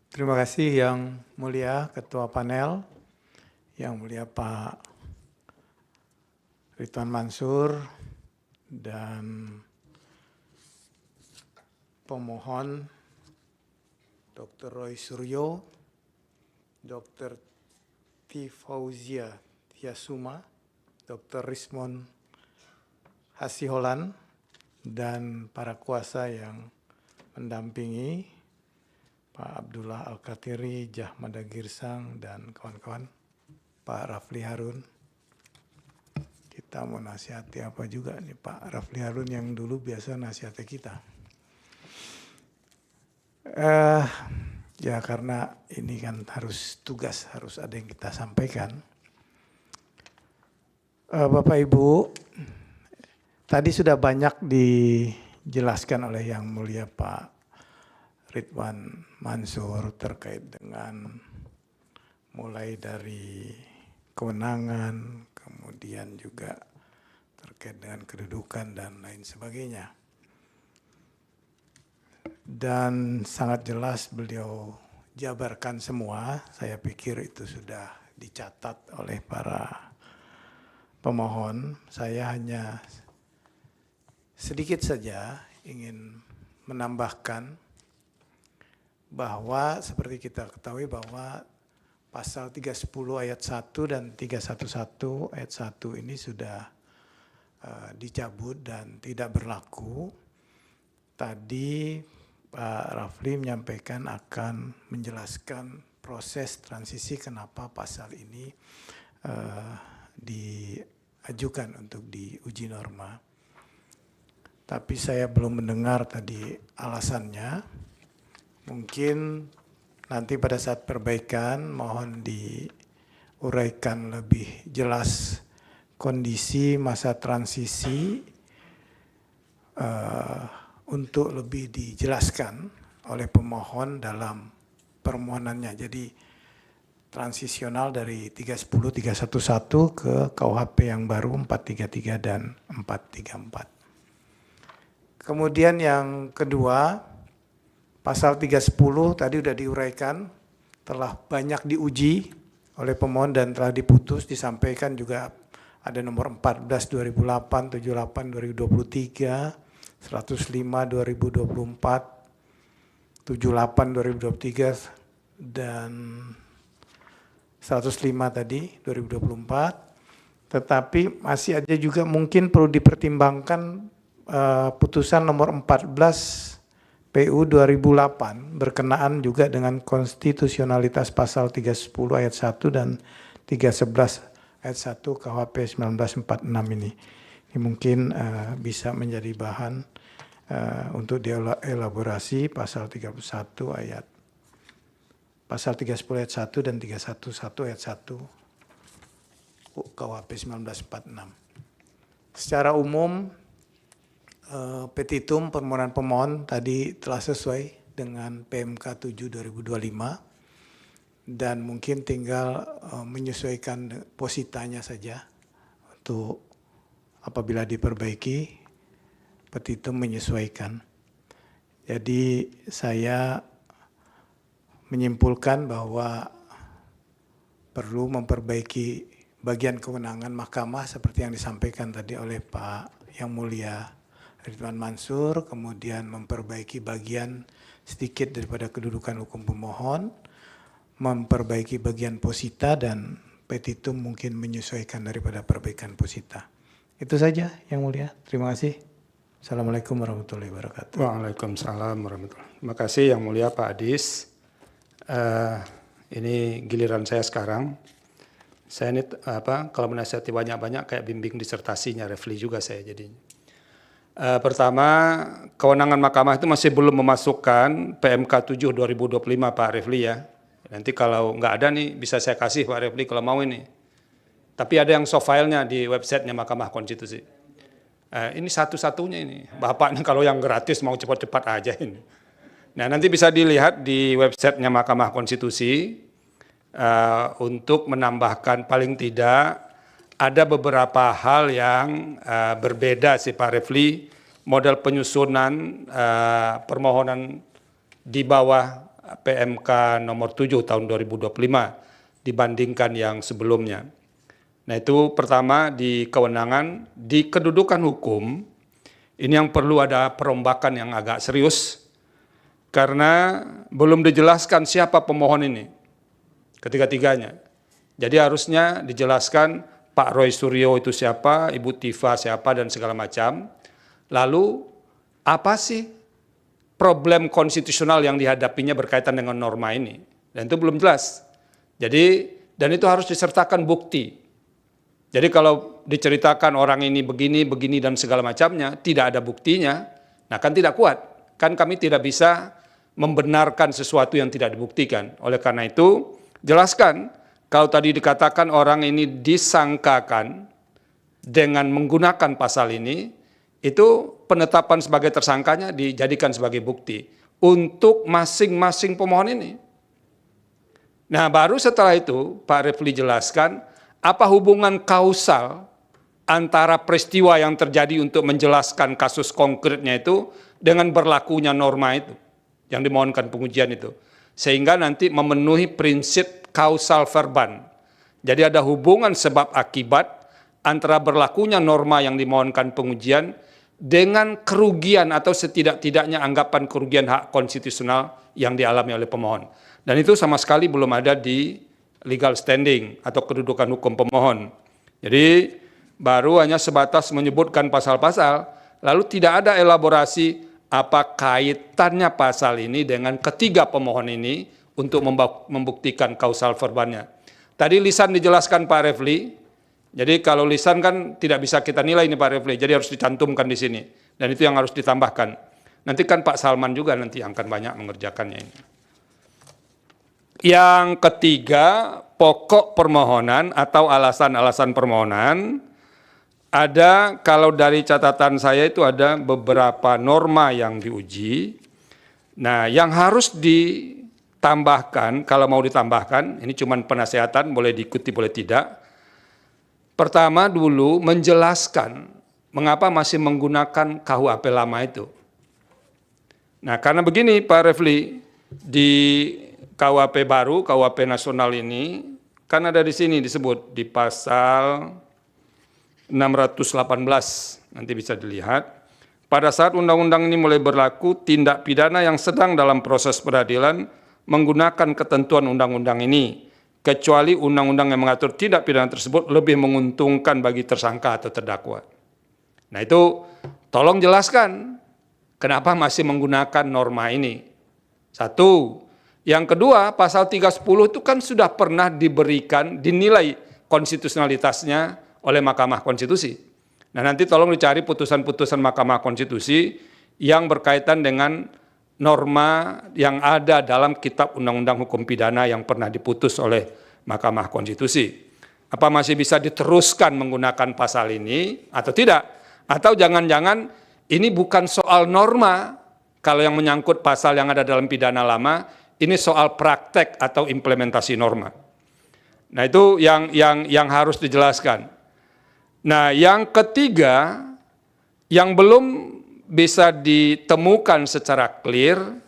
Terima kasih Yang Mulia Ketua Panel, Yang Mulia Pak Ridwan Mansur, dan pemohon Dr. Roy Suryo, Dr. T. Fauzia Tiasuma, Dr. Rismon Hasiholan, dan para kuasa yang mendampingi, Pak Abdullah Al-Katiri, Jahmada Girsang, dan kawan-kawan, Pak Rafli Harun. Kita mau nasihati apa juga nih Pak Rafli Harun yang dulu biasa nasihati kita. Ya karena ini kan harus tugas, harus ada yang kita sampaikan. Bapak Ibu, tadi sudah banyak dijelaskan oleh Yang Mulia Pak Ridwan Mansur terkait dengan mulai dari kewenangan, kemudian juga terkait dengan kedudukan dan lain sebagainya. Dan sangat jelas beliau jabarkan semua, saya pikir itu sudah dicatat oleh para pemohon. Saya hanya sedikit saja ingin menambahkan bahwa seperti kita ketahui bahwa pasal 310 ayat 1 dan 311 ayat 1 ini sudah dicabut dan tidak berlaku. Tadi Pak Rafli menyampaikan akan menjelaskan proses transisi kenapa pasal ini diajukan untuk diuji norma. Tapi saya belum mendengar tadi alasannya. Mungkin nanti pada saat perbaikan mohon diuraikan lebih jelas kondisi masa transisi untuk lebih dijelaskan oleh pemohon dalam permohonannya. Jadi transisional dari 310, 311 ke KUHP yang baru 433 dan 434. Kemudian yang kedua, pasal 310 tadi sudah diuraikan, telah banyak diuji oleh pemohon dan telah diputus, disampaikan juga ada nomor 14 2008, 78 2023, 105 2024, 78 2023 dan 105 tadi 2024. Tetapi masih ada juga mungkin perlu dipertimbangkan putusan nomor 14 PU 2008 berkenaan juga dengan konstitusionalitas pasal 310 ayat 1 dan 311 ayat 1 KUHP 1946 ini. Ini mungkin bisa menjadi bahan untuk dielaborasi pasal 31 ayat pasal 310 ayat 1 dan 311 ayat 1 KUHP 1946. Secara umum petitum permohonan pemohon tadi telah sesuai dengan PMK 7 2025 dan mungkin tinggal menyesuaikan positanya saja untuk apabila diperbaiki, petitum menyesuaikan. Jadi saya menyimpulkan bahwa perlu memperbaiki bagian kewenangan mahkamah seperti yang disampaikan tadi oleh Pak Yang Mulia Ridwan Mansur, kemudian memperbaiki bagian sedikit daripada kedudukan hukum pemohon, memperbaiki bagian posita dan petitum mungkin menyesuaikan daripada perbaikan posita. Itu saja Yang Mulia. Terima kasih. Assalamualaikum warahmatullahi wabarakatuh. Waalaikumsalam warahmatullahi wabarakatuh. Terima kasih Yang Mulia Pak Adis. Ini giliran saya sekarang. Saya ini kalau menasihati banyak-banyak kayak bimbing disertasinya Refli juga saya jadi. Pertama, kewenangan mahkamah itu masih belum memasukkan PMK 7 2025 Pak Refli ya. Nanti kalau nggak ada nih bisa saya kasih Pak Refli kalau mau ini. Tapi ada yang soft file-nya di websitenya Mahkamah Konstitusi. Ini satu-satunya ini. Bapak kalau yang gratis mau cepat-cepat aja ini. Nah nanti bisa dilihat di websitenya Mahkamah Konstitusi untuk menambahkan paling tidak ada beberapa hal yang berbeda sih Pak Refli. Model penyusunan permohonan di bawah PMK nomor 7 tahun 2025 dibandingkan yang sebelumnya. Nah itu pertama di kewenangan, di kedudukan hukum, ini yang perlu ada perombakan yang agak serius karena belum dijelaskan siapa pemohon ini, ketiga-tiganya. Jadi harusnya dijelaskan Pak Roy Suryo itu siapa, Ibu Tifa siapa, dan segala macam. Lalu apa sih problem konstitusional yang dihadapinya berkaitan dengan norma ini? Dan itu belum jelas. Jadi, dan itu harus disertakan bukti. Jadi kalau diceritakan orang ini begini, begini, dan segala macamnya, tidak ada buktinya, nah kan tidak kuat. Kan kami tidak bisa membenarkan sesuatu yang tidak dibuktikan. Oleh karena itu, jelaskan, kalau tadi dikatakan orang ini disangkakan dengan menggunakan pasal ini, itu penetapan sebagai tersangkanya dijadikan sebagai bukti untuk masing-masing pemohon ini. Nah, baru setelah itu Pak Refli jelaskan apa hubungan kausal antara peristiwa yang terjadi untuk menjelaskan kasus konkretnya itu dengan berlakunya norma itu yang dimohonkan pengujian itu. Sehingga nanti memenuhi prinsip kausal verban. Jadi ada hubungan sebab akibat antara berlakunya norma yang dimohonkan pengujian dengan kerugian atau setidak-tidaknya anggapan kerugian hak konstitusional yang dialami oleh pemohon. Dan itu sama sekali belum ada di legal standing atau kedudukan hukum pemohon. Jadi baru hanya sebatas menyebutkan pasal-pasal, lalu tidak ada elaborasi apa kaitannya pasal ini dengan ketiga pemohon ini untuk membuktikan kausal verbannya. Tadi lisan dijelaskan Pak Refli, jadi kalau lisan kan tidak bisa kita nilai ini Pak Refli, jadi harus dicantumkan di sini. Dan itu yang harus ditambahkan. Nanti kan Pak Salman juga nanti akan banyak mengerjakannya ini. Yang ketiga, pokok permohonan atau alasan-alasan permohonan. Ada, kalau dari catatan saya itu ada beberapa norma yang diuji. Nah, yang harus ditambahkan, kalau mau ditambahkan, ini cuma penasehatan, boleh diikuti, boleh tidak. Pertama dulu menjelaskan mengapa masih menggunakan KUHP lama itu. Nah, karena begini Pak Refli, di KUHP baru, KUHP nasional ini, kan ada di sini disebut di pasal 618, nanti bisa dilihat. Pada saat undang-undang ini mulai berlaku, tindak pidana yang sedang dalam proses peradilan menggunakan ketentuan undang-undang ini, kecuali undang-undang yang mengatur tindak pidana tersebut lebih menguntungkan bagi tersangka atau terdakwa. Nah itu tolong jelaskan kenapa masih menggunakan norma ini. Satu. Yang kedua, pasal 310 itu kan sudah pernah diberikan, dinilai konstitusionalitasnya oleh Mahkamah Konstitusi. Nah nanti tolong dicari putusan-putusan Mahkamah Konstitusi yang berkaitan dengan norma yang ada dalam Kitab Undang-Undang Hukum Pidana yang pernah diputus oleh Mahkamah Konstitusi. Apa masih bisa diteruskan menggunakan pasal ini atau tidak? Atau jangan-jangan ini bukan soal norma, kalau yang menyangkut pasal yang ada dalam pidana lama, ini soal praktek atau implementasi norma. Nah itu yang harus dijelaskan. Nah, yang ketiga, yang belum bisa ditemukan secara clear,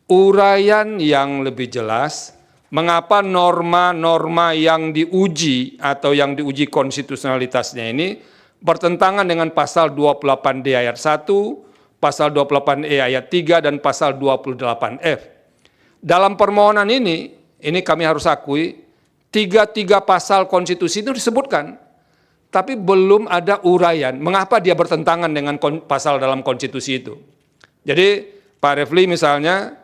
uraian yang lebih jelas, mengapa norma-norma yang diuji atau yang diuji konstitusionalitasnya ini bertentangan dengan pasal 28D ayat 1, pasal 28E ayat 3, dan pasal 28F. Dalam permohonan ini kami harus akui, tiga pasal konstitusi itu disebutkan, tapi belum ada uraian mengapa dia bertentangan dengan pasal dalam konstitusi itu. Jadi Pak Refli misalnya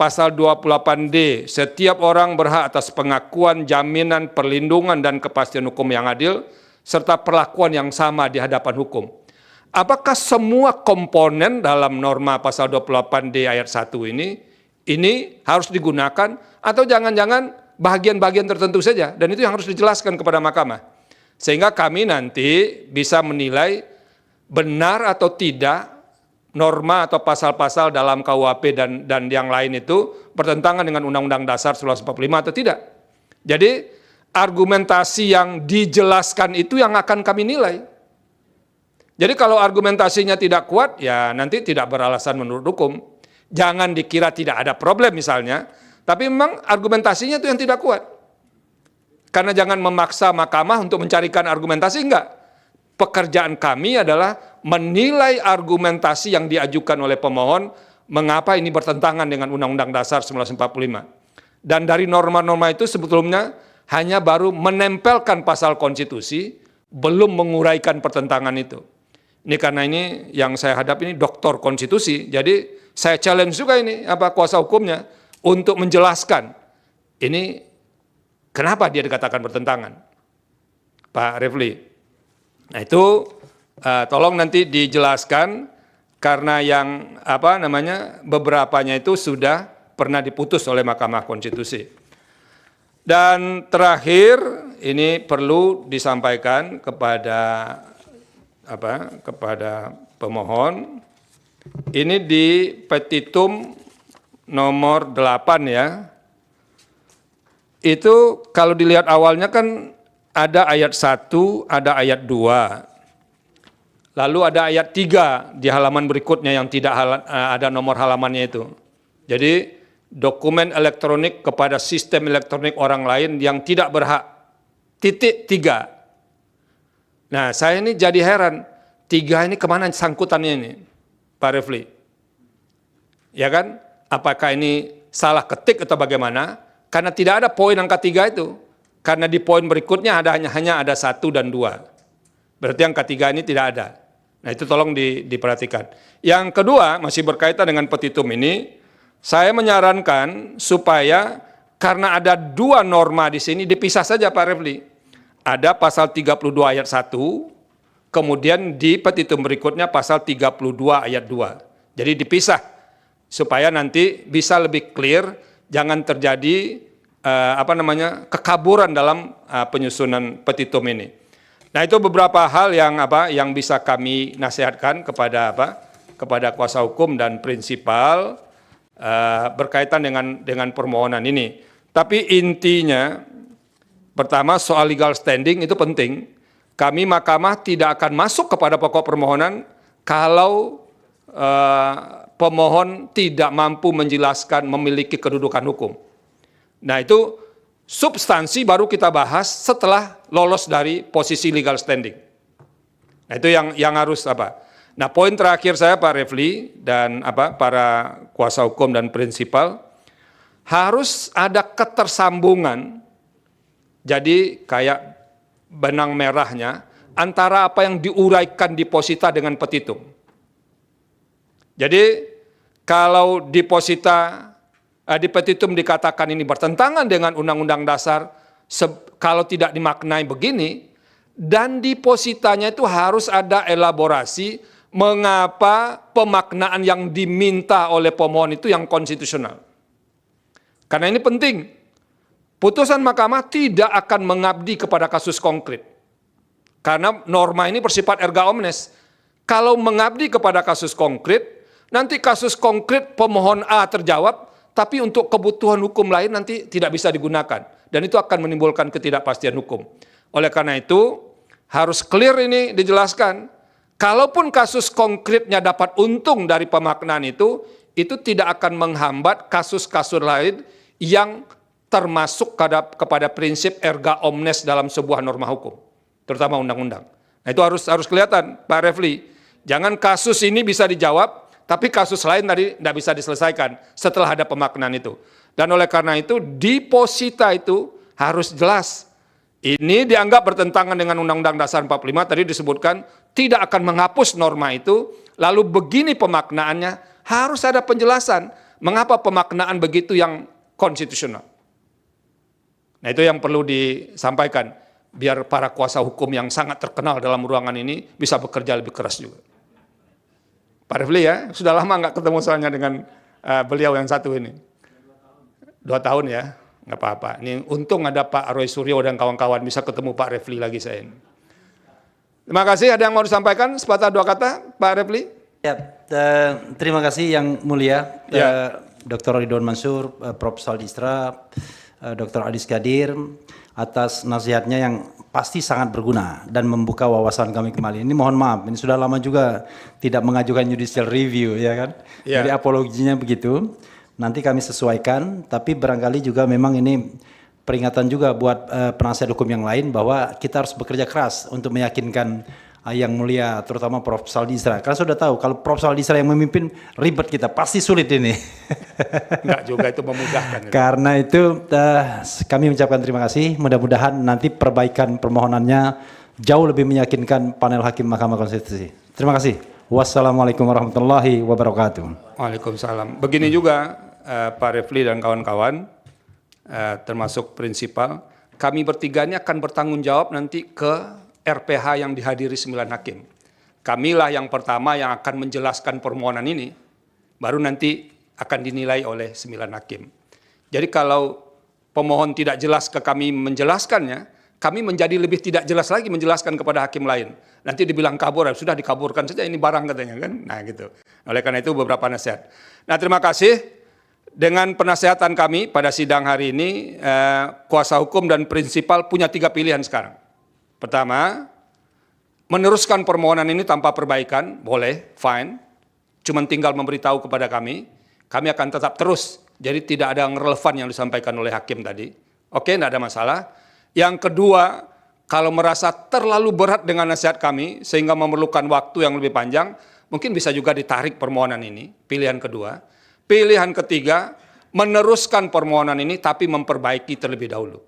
pasal 28D, setiap orang berhak atas pengakuan, jaminan, perlindungan, dan kepastian hukum yang adil, serta perlakuan yang sama di hadapan hukum. Apakah semua komponen dalam norma pasal 28D ayat 1 ini harus digunakan, atau jangan-jangan bagian-bagian tertentu saja, dan itu yang harus dijelaskan kepada mahkamah. Sehingga kami nanti bisa menilai benar atau tidak norma atau pasal-pasal dalam KUHP dan yang lain itu bertentangan dengan Undang-Undang Dasar 1945 atau tidak. Jadi argumentasi yang dijelaskan itu yang akan kami nilai. Jadi kalau argumentasinya tidak kuat, ya nanti tidak beralasan menurut hukum. Jangan dikira tidak ada problem misalnya, tapi memang argumentasinya itu yang tidak kuat. Karena jangan memaksa mahkamah untuk mencarikan argumentasi, enggak. Pekerjaan kami adalah menilai argumentasi yang diajukan oleh pemohon mengapa ini bertentangan dengan Undang-Undang Dasar 1945. Dan dari norma-norma itu sebetulnya hanya baru menempelkan pasal konstitusi, belum menguraikan pertentangan itu. Ini karena ini yang saya hadapi ini doktor konstitusi, jadi saya challenge juga ini kuasa hukumnya untuk menjelaskan ini kenapa dia dikatakan bertentangan, Pak Refli. Nah itu tolong nanti dijelaskan karena yang beberapanya itu sudah pernah diputus oleh Mahkamah Konstitusi. Dan terakhir ini perlu disampaikan kepada pemohon. Ini di petitum nomor 8 ya. Itu kalau dilihat awalnya kan ada ayat 1, ada ayat 2. Lalu ada ayat 3 di halaman berikutnya yang tidak ada nomor halamannya itu. Jadi dokumen elektronik kepada sistem elektronik orang lain yang tidak berhak. Titik 3. Nah, saya ini jadi heran. 3 ini kemana sangkutannya ini, Pak Refli? Ya kan? Apakah ini salah ketik atau bagaimana? Karena tidak ada poin angka 3 itu. Karena di poin berikutnya hanya ada 1 dan 2. Berarti angka 3 ini tidak ada. Nah, itu tolong diperhatikan. Yang kedua, masih berkaitan dengan petitum ini, saya menyarankan supaya karena ada 2 norma di sini dipisah saja Pak Refli. Ada pasal 32 ayat 1, kemudian di petitum berikutnya pasal 32 ayat 2. Jadi dipisah supaya nanti bisa lebih clear, jangan terjadi kekaburan dalam penyusunan petitum ini. Nah, itu beberapa hal yang bisa kami nasihatkan kepada kuasa hukum dan prinsipal berkaitan dengan permohonan ini. Tapi intinya, pertama soal legal standing itu penting. Kami Mahkamah tidak akan masuk kepada pokok permohonan kalau pemohon tidak mampu menjelaskan memiliki kedudukan hukum. Nah itu substansi baru kita bahas setelah lolos dari posisi legal standing. Nah itu yang harus Nah, poin terakhir saya Pak Refli dan para kuasa hukum dan prinsipal, harus ada ketersambungan. Jadi kayak benang merahnya antara apa yang diuraikan di posita dengan petitum. Jadi kalau di petitum dikatakan ini bertentangan dengan Undang-Undang Dasar, kalau tidak dimaknai begini, dan di positanya itu harus ada elaborasi mengapa pemaknaan yang diminta oleh pemohon itu yang konstitusional. Karena ini penting. Putusan mahkamah tidak akan mengabdi kepada kasus konkret. Karena norma ini bersifat erga omnes. Kalau mengabdi kepada kasus konkret, nanti kasus konkret pemohon A terjawab, tapi untuk kebutuhan hukum lain nanti tidak bisa digunakan. Dan itu akan menimbulkan ketidakpastian hukum. Oleh karena itu, harus clear ini dijelaskan. Kalaupun kasus konkretnya dapat untung dari pemaknaan itu tidak akan menghambat kasus-kasus lain yang termasuk kepada prinsip erga omnes dalam sebuah norma hukum, terutama undang-undang. Nah itu harus kelihatan, Pak Refli. Jangan kasus ini bisa dijawab, tapi kasus lain tadi tidak bisa diselesaikan setelah ada pemaknaan itu. Dan oleh karena itu, di posita itu harus jelas. Ini dianggap bertentangan dengan Undang-Undang Dasar 45, tadi disebutkan tidak akan menghapus norma itu, lalu begini pemaknaannya, harus ada penjelasan mengapa pemaknaan begitu yang konstitusional. Nah itu yang perlu disampaikan, biar para kuasa hukum yang sangat terkenal dalam ruangan ini bisa bekerja lebih keras juga. Pak Refli ya, sudah lama nggak ketemu soalnya dengan beliau yang satu ini. 2 tahun ya. Nggak apa-apa. Ini untung ada Pak Roy Suryo dan kawan-kawan bisa ketemu Pak Refli lagi saya ini. Terima kasih. Ada yang mau disampaikan? Sepatah 2 kata, Pak Refli? Ya, terima kasih yang mulia, Dr. Ridwan Mansur, Prof. Saldistra, Dr. Adis Kadir, atas nasihatnya yang pasti sangat berguna dan membuka wawasan kami kembali. Ini mohon maaf, ini sudah lama juga tidak mengajukan judicial review, ya kan? Jadi apologinya begitu. Nanti kami sesuaikan, tapi barangkali juga memang ini peringatan juga buat penasihat hukum yang lain bahwa kita harus bekerja keras untuk meyakinkan Yang Mulia, terutama Prof. Saldi Isra. Karena sudah tahu kalau Prof. Saldi Isra yang memimpin ribet kita, pasti sulit ini. Enggak juga itu memudahkan. Karena itu kami mengucapkan terima kasih. Mudah-mudahan nanti perbaikan permohonannya jauh lebih meyakinkan panel hakim Mahkamah Konstitusi. Terima kasih. Wassalamualaikum warahmatullahi wabarakatuh. Waalaikumsalam. Begini juga Pak Refli dan kawan-kawan, termasuk prinsipal, kami bertiga ini akan bertanggung jawab nanti ke RPH yang dihadiri 9 hakim. Kamilah yang pertama yang akan menjelaskan permohonan ini, baru nanti akan dinilai oleh 9 hakim. Jadi kalau pemohon tidak jelas ke kami menjelaskannya, kami menjadi lebih tidak jelas lagi menjelaskan kepada hakim lain. Nanti dibilang kabur, sudah dikaburkan saja ini barang katanya kan. Nah gitu. Oleh karena itu beberapa nasihat. Nah terima kasih. Dengan penasihatan kami pada sidang hari ini, kuasa hukum dan prinsipal punya 3 pilihan sekarang. Pertama, meneruskan permohonan ini tanpa perbaikan, boleh, fine. Cuman tinggal memberitahu kepada kami akan tetap terus. Jadi tidak ada yang relevan yang disampaikan oleh hakim tadi. Oke, tidak ada masalah. Yang kedua, kalau merasa terlalu berat dengan nasihat kami, sehingga memerlukan waktu yang lebih panjang, mungkin bisa juga ditarik permohonan ini, pilihan kedua. Pilihan ketiga, meneruskan permohonan ini tapi memperbaiki terlebih dahulu.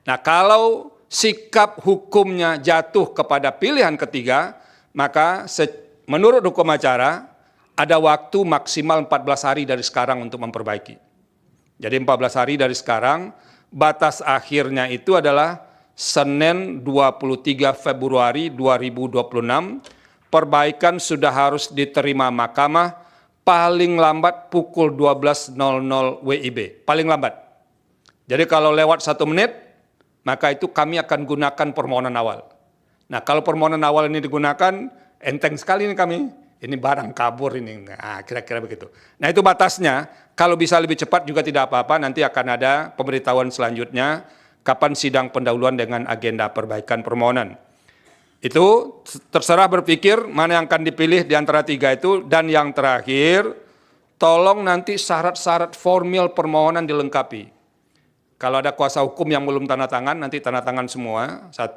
Nah, kalau sikap hukumnya jatuh kepada pilihan ketiga, maka menurut hukum acara ada waktu maksimal 14 hari dari sekarang untuk memperbaiki. Jadi 14 hari dari sekarang, batas akhirnya itu adalah Senin 23 Februari 2026, perbaikan sudah harus diterima mahkamah paling lambat pukul 12.00 WIB, paling lambat. Jadi kalau lewat 1 menit, maka itu kami akan gunakan permohonan awal. Nah, kalau permohonan awal ini digunakan, enteng sekali ini kami. Ini barang kabur ini. Nah, kira-kira begitu. Nah, itu batasnya. Kalau bisa lebih cepat juga tidak apa-apa. Nanti akan ada pemberitahuan selanjutnya kapan sidang pendahuluan dengan agenda perbaikan permohonan. Itu terserah berpikir mana yang akan dipilih di antara 3 itu. Dan yang terakhir, tolong nanti syarat-syarat formil permohonan dilengkapi. Kalau ada kuasa hukum yang belum tanda tangan, nanti tanda tangan semua. 1,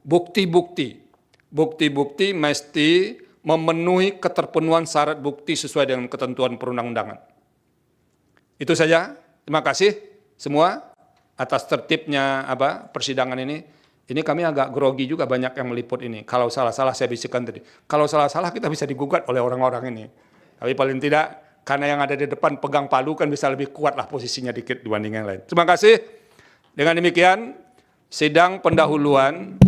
bukti-bukti. Bukti-bukti mesti memenuhi keterpenuhan syarat bukti sesuai dengan ketentuan perundang-undangan. Itu saja. Terima kasih semua atas tertibnya persidangan ini. Ini kami agak grogi juga banyak yang meliput ini. Kalau salah-salah saya bisikan tadi. Kalau salah-salah kita bisa digugat oleh orang-orang ini. Tapi paling tidak, karena yang ada di depan pegang palu kan bisa lebih kuat lah posisinya dikit dibanding yang lain. Terima kasih. Dengan demikian, sidang pendahuluan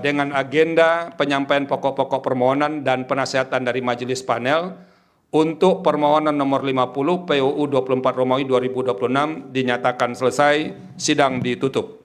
dengan agenda penyampaian pokok-pokok permohonan dan penasihatan dari majelis panel untuk permohonan nomor 50 PUU 24 Romawi 2026 dinyatakan selesai, sidang ditutup.